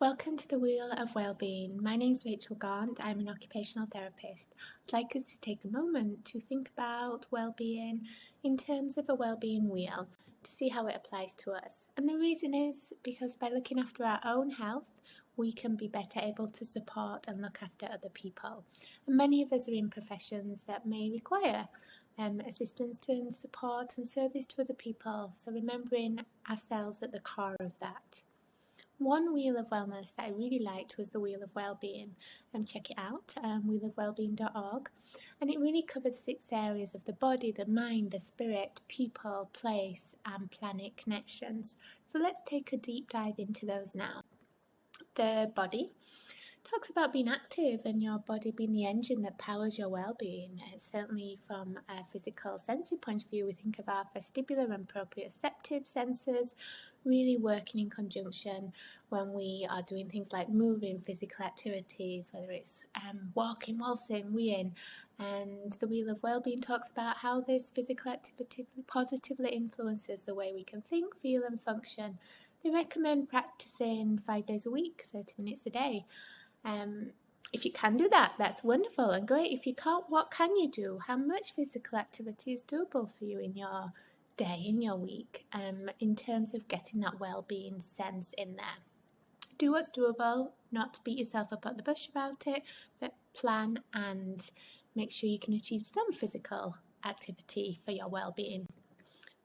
Welcome to the Wheel of Wellbeing. My name is Rachel Gaunt. I'm an occupational therapist. I'd like us to take a moment to think about well-being in terms of a well-being wheel to see how it applies to us. And the reason is because by looking after our own health, we can be better able to support and look after other people. And many of us are in professions that may require assistance and support and service to other people. So remembering ourselves at the core of that. One wheel of wellness that I really liked was the Wheel of Wellbeing. Check it out, wheelofwellbeing.org. And it really covers 6 areas of the body, the mind, the spirit, people, place, and planet connections. So let's take a deep dive into those now. The body talks about being active and your body being the engine that powers your well-being. Certainly from a physical sensory point of view, we think of our vestibular and proprioceptive senses really working in conjunction when we are doing things like moving, physical activities, whether it's walking, waltzing, weeing. And the Wheel of Wellbeing talks about how this physical activity positively influences the way we can think, feel and function. They recommend practicing 5 days a week, 30 minutes a day. If you can do that, that's wonderful and great. If you can't, what can you do? How much physical activity is doable for you in your day, in your week, in terms of getting that well-being sense in there? Do what's doable, not to beat yourself up at the bush about it, but plan and make sure you can achieve some physical activity for your well-being.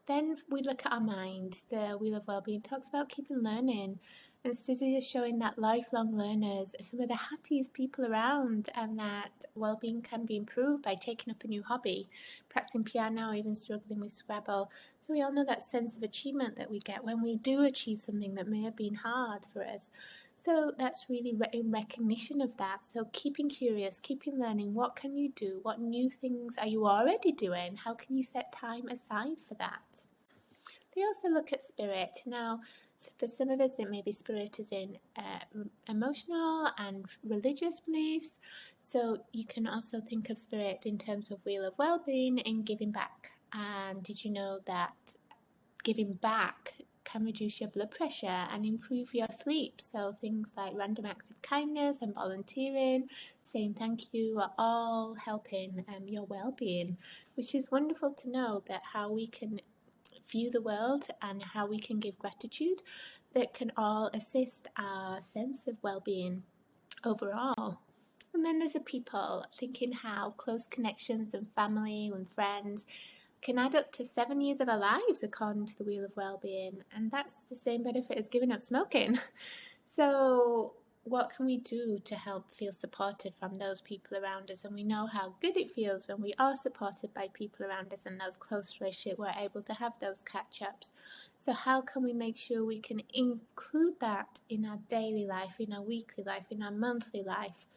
Then we look at our mind. The Wheel of Wellbeing talks about keeping learning, and studies are showing that lifelong learners are some of the happiest people around, and that well-being can be improved by taking up a new hobby, practicing piano, or even struggling with Scrabble. So we all know that sense of achievement that we get when we do achieve something that may have been hard for us. So that's really in recognition of that. So keeping curious, keeping learning. What can you do? What new things are you already doing? How can you set time aside for that? They also look at spirit. Now, for some of us, it may be spirit as in emotional and religious beliefs. So you can also think of spirit in terms of Wheel of Wellbeing and giving back. And did you know that giving back can reduce your blood pressure and improve your sleep? So things like random acts of kindness and volunteering, saying thank you are all helping your well-being, which is wonderful to know that how we can view the world and how we can give gratitude that can all assist our sense of well-being overall. And then there's the people, thinking how close connections and family and friends can add up to 7 years of our lives according to the Wheel of Wellbeing, and that's the same benefit as giving up smoking. So what can we do to help feel supported from those people around us? And we know how good it feels when we are supported by people around us and those close relationships, we're able to have those catch-ups. So how can we make sure we can include that in our daily life, in our weekly life, in our monthly life,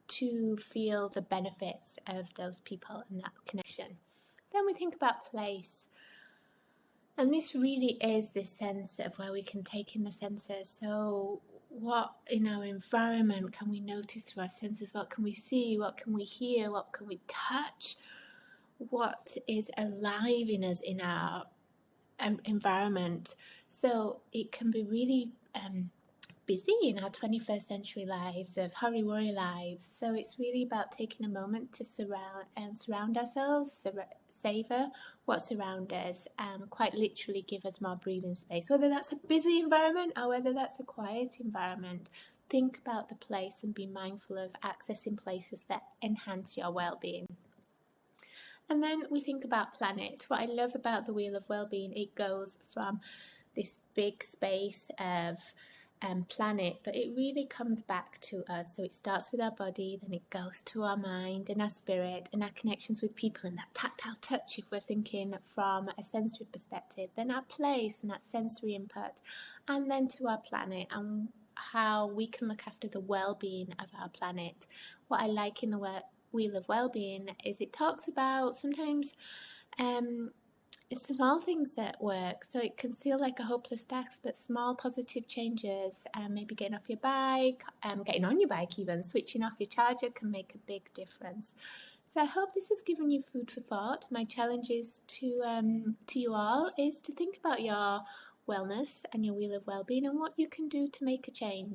to feel the benefits of those people and that connection? Then we think about place. And this really is this sense of where we can take in the senses. So what in our environment can we notice through our senses? What can we see? What can we hear? What can we touch? What is alive in us in our environment? So it can be really busy in our 21st century lives, of hurry worry lives. So it's really about taking a moment to surround ourselves, savor what's around us, quite literally give us more breathing space, whether that's a busy environment or whether that's a quiet environment. Think about the place and be mindful of accessing places that enhance your well-being. And then we think about planet. What I love about the Wheel of Wellbeing, it goes from this big space of planet, but it really comes back to us. So it starts with our body, then it goes to our mind and our spirit and our connections with people and that tactile touch if we're thinking from a sensory perspective, then our place and that sensory input, and then to our planet and how we can look after the well-being of our planet. What I like in the Wheel of Wellbeing is it talks about sometimes it's small things that work. So it can feel like a hopeless task, but small positive changes, maybe getting off your bike, getting on your bike even, switching off your charger can make a big difference. So I hope this has given you food for thought. My challenge is to you all is to think about your wellness and your Wheel of Wellbeing and what you can do to make a change.